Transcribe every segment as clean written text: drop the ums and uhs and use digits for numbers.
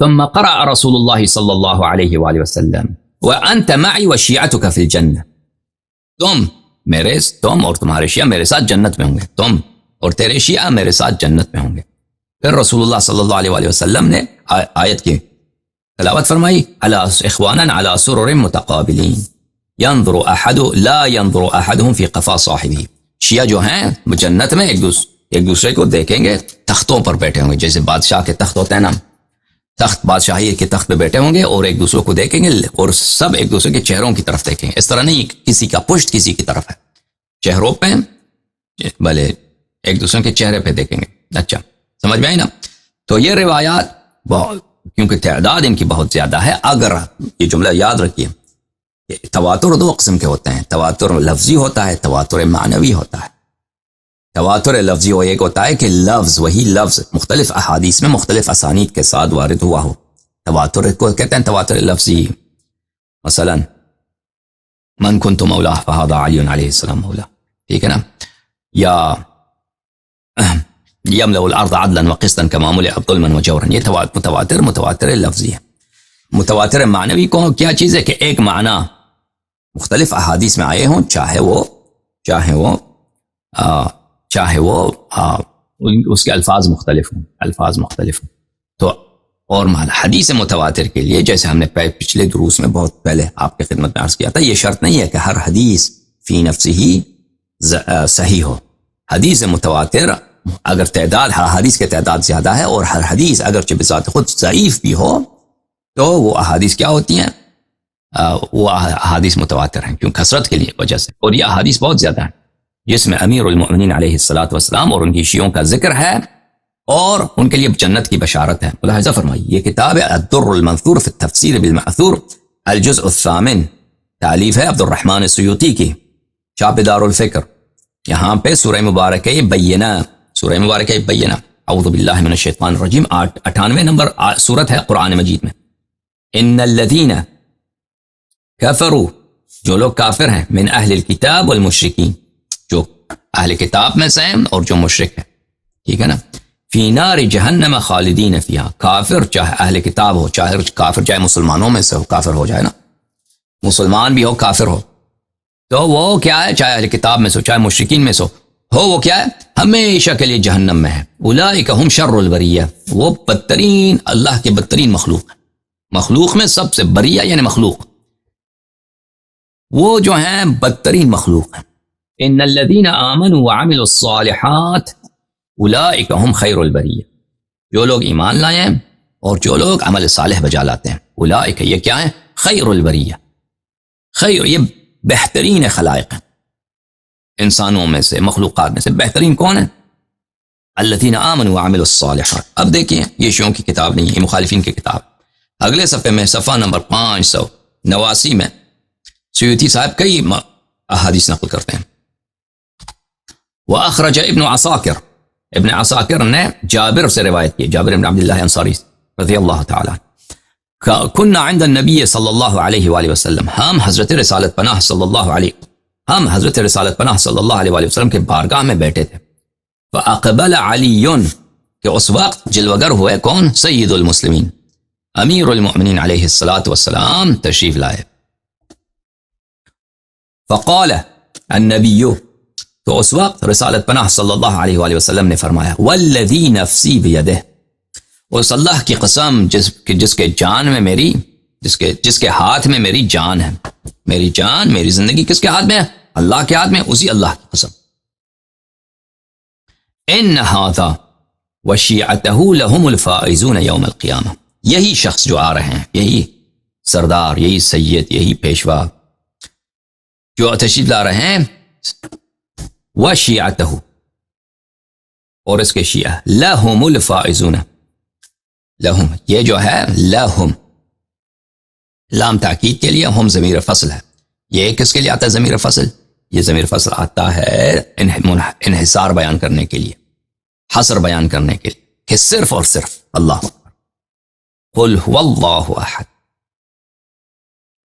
ثم قرأ رسول الله صلی اللہ علیہ وآلہ وسلم وأنت معي وشيعتك في الجنة، تم اور تمہارے شیعہ میرے ساتھ جنت میں ہوں گے، تم اور تیرے شیعہ میرے ساتھ جنت میں ہوں گے۔ پھر رسول اللہ صلی اللہ علیہ وآلہ وسلم نے آیت کی تلاوت فرمائی، اخوانا علی سرر متقابلین لا ينظر احدهم في قفا صاحبه، شیعہ جو ہیں وہ جنت میں ایک دوسرے کو دیکھیں گے، تختوں پر بیٹھے ہوں گے، جیسے بادشاہ کے تخت ہوتے ہیں نا، تخت بادشاہی کے تخت پہ بیٹھے ہوں گے اور ایک دوسرے کو دیکھیں گے اور سب ایک دوسرے کے چہروں کی طرف دیکھیں گے۔ اس طرح نہیں کسی کا پشت کسی کی طرف ہے، چہروں پہ بھلے ایک دوسرے کے چہرے پہ دیکھیں گے۔ اچھا سمجھ میں آئی نا؟ تو یہ روایات بہت، کیونکہ تعداد ان کی بہت زیادہ ہے، اگر یہ جملہ یاد رکھیے، تواتر دو قسم کے ہوتے ہیں، تواتر لفظی ہوتا ہے، تواتر معنوی ہوتا ہے۔ تواتر لفظی وہ ایک ہوتا ہے کہ لفظ، وہی لفظ مختلف احادیث میں مختلف اسانید کے ساتھ وارد ہوا ہو، تواتر کو کہتے ہیں تواتر لفظی۔ مثلا من کنت مولا فہذا علی علیہ السلام مولا، ٹھیک ہے نا؟ یا یملأ الارض عدلا وقسطا كما ملئ ظلما وجورا، یہ متواتر لفظی ہے۔ متواتر معنوی کو کیا چیز ہے کہ ایک معنی مختلف احادیث میں آئے ہوں، چاہے وہ اس کے الفاظ مختلف ہوں، تو اور حدیث متواتر کے لیے جیسے ہم نے پچھلے دروس میں بہت پہلے آپ کے خدمت میں عرض کیا تھا، یہ شرط نہیں ہے کہ ہر حدیث فی نفسہ ہی صحیح ہو۔ حدیث متواتر اگر تعداد، ہر حدیث کے تعداد زیادہ ہے اور ہر حدیث اگرچہ بذات خود ضعیف بھی ہو تو وہ احادیث کیا ہوتی ہیں؟ وہ احادیث متواتر ہیں، کیوں؟ کثرت کے لیے وجہ سے، اور یہ احادیث بہت زیادہ ہیں جس میں امیر المؤمنین علیہ الصلاۃ والسلام اور ان کی شیعوں کا ذکر ہے اور ان کے لیے جنت کی بشارت ہے۔ ملاحظہ فرمائیے، یہ کتاب ہے الدر المنثور فی التفسیر بالمأثور، الجزء الثامن، تالیف ہے عبد الرحمن السیوطی کی، چاپ دار الفکر۔ یہاں پہ سورہ مبارکہ بینہ، اعوذ باللہ من الشیطان الرجیم، 98 نمبر سورت ہے قرآن مجید میں۔ ان الذین کفروا، جو لوگ کافر ہیں، من اہل الکتاب والمشرکین، جو اہل کتاب میں سے ہیں اور جو مشرک ہیں، ٹھیک ہے نا؟ فی نار جہنم خالدین فیہا، کافر چاہے اہل کتاب ہو، چاہے مسلمانوں میں سے ہو، کافر ہو جائے نا، مسلمان بھی ہو کافر ہو، تو وہ کیا ہے؟ چاہے اہل کتاب میں سے، چاہے مشرکین میں سے ہو، وہ کیا ہے؟ ہمیشہ کے لیے جہنم میں ہے۔ اولئک ہم شر البریہ، وہ بدترین، اللہ کے بدترین مخلوق، مخلوق میں سب سے بریہ یعنی مخلوق، وہ جو ہیں بدترین مخلوق ہیں۔ ان الذین آمنوا وعملوا الصالحات اولئک ہم خیر البریہ، جو لوگ ایمان لائے ہیں اور جو لوگ عمل صالح بجا لاتے ہیں، اولئک، یہ کیا ہے؟ خیر البریہ، خیر، یہ بہترین خلائق ہیں، انسانوں میں سے، مخلوقات میں سے بہترین کون ہے؟ الذین آمنوا وعملوا الصالحات۔ اب دیکھیں، یہ شیعوں کی کتاب نہیں ہے، یہ مخالفین کی کتاب۔ اگلے صفحے میں صفحہ نمبر 589 میں سیوطی صاحب کئی احادیث نقل کرتے ہیں۔ وَأَخْرَجَ ابن عساکر نے جابر سے روایت کی، جابر بن عبداللہ انصاری رضی اللہ تعالی، كنا عند النبی صلی اللہ علیہ وآلہ وسلم، ہم حضرت رسالت پناہ صلی اللہ علیہ وآلہ وسلم کے بارگاہ میں بیٹھے تھے۔ فَأَقْبَلَ عَلِيٌّ، کہ اس وقت جلوگر ہوئے کون؟ سید المسلمین، امیر المؤمنین علیہ الصلاۃ والسلام تشریف لائے۔ فقال النبی، تو اس وقت رسالت پناہ صلی اللہ علیہ وآلہ وسلم نے فرمایا، والذی نفسی بیدہ، اس اللہ کی قسم جس کے جان میں میری، جس کے ہاتھ میں میری جان ہے، میری جان، میری زندگی کس کے ہاتھ میں ہے؟ اللہ کے ہاتھ میں، اسی اللہ کی قسم۔ ان ھذا وشیعتہ لہم الفائزون یوم القیامہ، یہی شخص جو آ رہے ہیں، یہی سردار، یہی سید، یہی پیشوا جو تشریف لا رہے ہیں، وشیعتہ، اور اس کے شیعہ، لہم الفائزون، لہم، یہ جو ہے لہم، لام تاکید کے لیے، ہم ضمیر فصل ہے۔ یہ کس کے لیے آتا ہے ضمیر فصل؟ یہ ضمیر فصل آتا ہے انحصار بیان کرنے کے لیے، حصر بیان کرنے کے لیے، کہ صرف اور صرف اللہ اکبر، قل هو اللہ احد،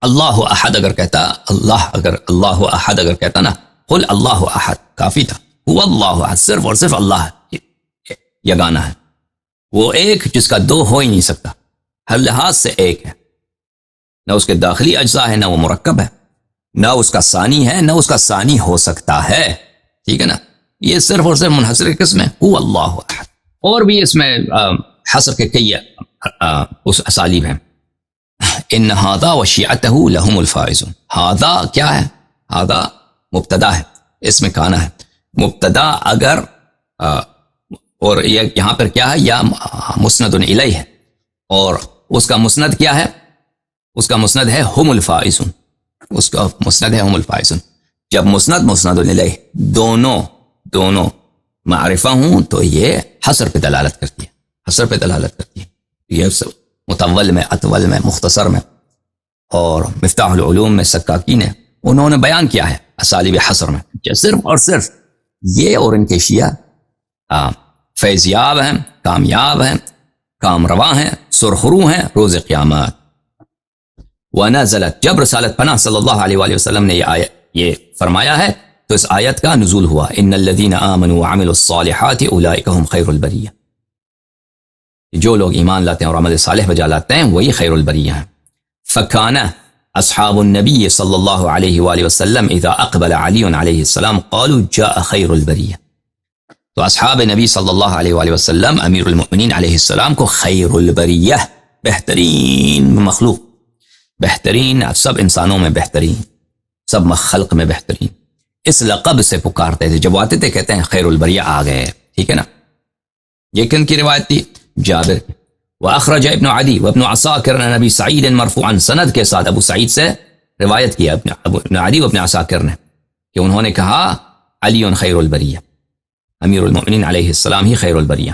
اللہ احد اگر کہتا، اللہ احد اگر کہتا نا، قل اللہ احد کافی تھا، هو اللہ احد، صرف اور صرف اللہ یگانہ ہے، وہ ایک جس کا دو ہو ہی نہیں سکتا، ہر لحاظ سے ایک ہے، نہ اس کے داخلی اجزاء ہے، نہ وہ مرکب ہے، نہ اس کا ثانی ہے، نہ اس کا ثانی ہو سکتا ہے، ٹھیک ہے نا؟ یہ صرف اور صرف منحصر قسم ہے هو اللہ احد. اور بھی اس میں حصر کے کئی اس اسالیب ہیں. ان هذا وشیعته لهم الفائزون. هذا کیا ہے؟ هذا مبتدا ہے، اس میں کانا ہے. مبتدا اگر اور یہاں پر کیا ہے؟ یا مسند الیہ ہے، اور اس کا مسند کیا ہے؟ اس کا مسند ہے هم الفائزون. اس کا مسند ہے هم الفائزون. جب مسند الیہ دونوں معرفہ ہوں تو یہ حصر پہ دلالت کرتی ہے، حصر پہ دلالت کرتی ہے. یہ مطول میں، اطول میں، مختصر میں، اور مفتاح العلوم میں سکاکی نے انہوں نے بیان کیا ہے اسالیب حصر میں کہ صرف اور صرف یہ اور ان کے شیعہ فیضیاب ہیں، کامیاب ہیں، کام رواں ہیں، سرخرو ہیں روز قیامت. ونزلت، جب رسالت پناہ صلی اللہ علیہ وآلہ وسلم نے یہ فرمایا ہے تو اس آیت کا نزول ہوا. ان الذین آمنوا وعملوا الصالحات اولئک هم خیر البریہ. جو لوگ ایمان لاتے ہیں اور عمل صالح بجا لاتے ہیں وہی خیر البریہ ہیں. فکان اصحاب النبی صلی اللہ علیہ وآلہ وسلم اذا اقبل علی علیہ السلام قالوا جاء خیر البریہ. تو اصحاب نبی صلی اللہ علیہ وآلہ وسلم امیر المؤمنین علیہ السلام کو خیر البریہ، بہترین مخلوق، بہترین، سب انسانوں میں بہترین، سب خلق میں بہترین، اس لقب سے پکارتے تھے. جب آتے تھے کہتے ہیں خیر البریہ آ گئے، ٹھیک ہے نا؟ یہ کن کی روایت تھی؟ جابر. واخرج ابن عدی وابن عساکر عن ابی سعید مرفوعا، سند کے ساتھ ابو سعید سے روایت کیا ابن عدی و ابن عساکر نے کہ انہوں نے کہا علی خیر البریہ، امیر المؤمنین علیہ السلام ہی خیر البریہ.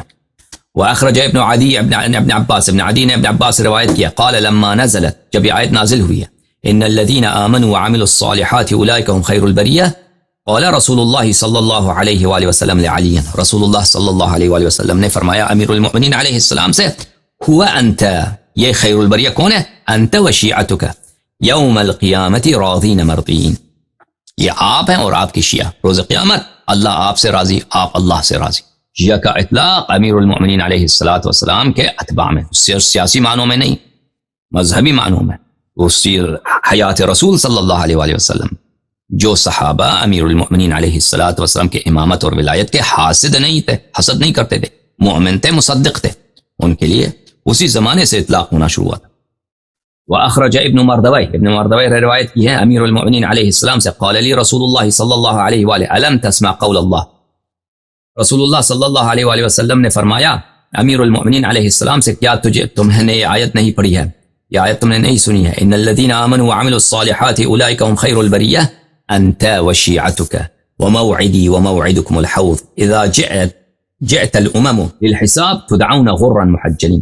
واخرج ابن عدی ابن عباس، ابن عدی نے ابن عباس سے روایت کیا قال لما نزلت، جب یہ آیت نازل ہوئی ہے ان الذين آمنوا وعملوا الصالحات اولئک هم خیر البریہ، قال رسول اللہ صلی اللہ علیہ وآلہ وسلم لعلی، رسول اللہ صلی اللہ علیہ وآلہ وسلم نے فرمایا امیر المؤمنین علیہ السلام سے ہوا انت، یہ خیر البریہ کون ہے؟ انت وشیعتک یوم القیامت راضین مرضین، یہ آپ ہیں اور آپ کی شیعہ روز قیامت اللہ آپ سے راضی، آپ اللہ سے راضی. شیعہ کا اطلاق امیر المؤمنین علیہ السلام کے اتباع میں، سیاسی معنوں میں نہیں، مذہبی معنوں میں. وہ حیات رسول صلی اللہ علیہ وآلہ وسلم، جو صحابہ امیر المؤمنین علیہ السلام کے امامت اور ولایت کے حاسد نہیں تھے، حسد نہیں کرتے تھے، مؤمن تھے، مصدق تھے، ان کے لیے اسی زمانے سے اطلاق ہونا شروع ہوا تھا. واخرج ابن مردوی، ابن مردوی نے روایت کی ہے امیر المؤمنین علیہ السلام سے قال لی رسول اللہ صلی اللہ علیہ وآلہ الم تسمع قول اللہ، رسول اللہ صلی اللہ علیہ وآلہ وسلم نے فرمایا امیر المؤمنین علیہ السلام سے کیا تمہیں نے یہ آیت نہیں پڑھی ہے، یہ آیت تم نے نہیں سنی ہے؟ ان الذین آمنوا وعملوا الصالحات اولئک هم خیر البریہ انت وشیعتک وموعدی وموعدکم الحوض اذا جئت الامم للحساب تدعون غرا محجلین.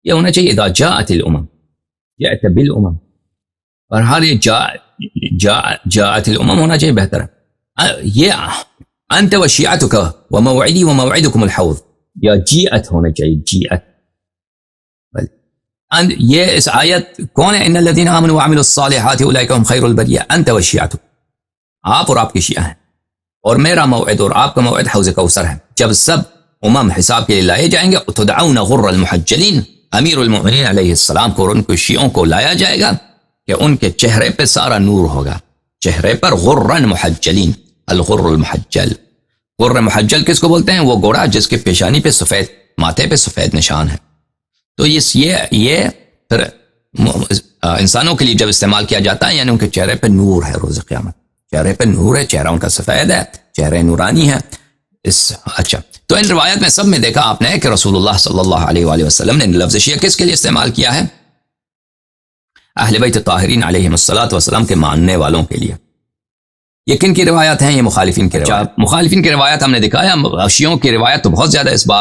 یہ ہونا چاہیے اذا جاءت الامم، جاءت بالامم، اور ہر یہ جاءت الامم ہونا چاہیے بہتر ہے. یہ انت وشیعتک وموعدی وموعدکم الحوض، یا جیعت ہونا چاہیے، جیعت. یہ اس آیت کون ہے؟ ان الذین آمنوا وعملوا الصالحات اولئک هم خیر البریہ انت وشیعتک، آپ اور آپ کی شیعہ ہیں، اور میرا موعد اور آپ کا موعد حوض کوثر ہے. جب سب امم حساب کے لیے لائے جائیں گے تدعون غر المحجلین، امیر المؤمنین علیہ السلام کو اور ان کے شیعوں کو لایا جائے گا کہ ان کے چہرے پہ سارا نور ہوگا، چہرے پر غرن محجلین. الغر المحجل، غر محجل کس کو بولتے ہیں؟ وہ گھوڑا جس کے پیشانی پہ سفید، ماتھے پہ سفید نشان ہے. تو یہ پھر انسانوں کے لیے جب استعمال کیا جاتا ہے یعنی ان کے چہرے پہ نور ہے روز قیامت، چہرے پہ نور ہے، چہرہ ان کا سفید ہے، چہرے نورانی ہے. اچھا، تو ان روایت میں سب میں دیکھا آپ نے کہ رسول اللہ صلی اللہ علیہ وآلہ وسلم نے لفظ شیعہ کس کے لیے استعمال کیا ہے؟ اہل بیت الطاہرین علیہم الصلاۃ والسلام کے ماننے والوں کے لیے. یہ کن کی روایات ہیں؟ یہ مخالفین کی روایات. مخالفین کی روایات ہم نے دکھایا، شیعوں کی روایت تو بہت زیادہ اس باب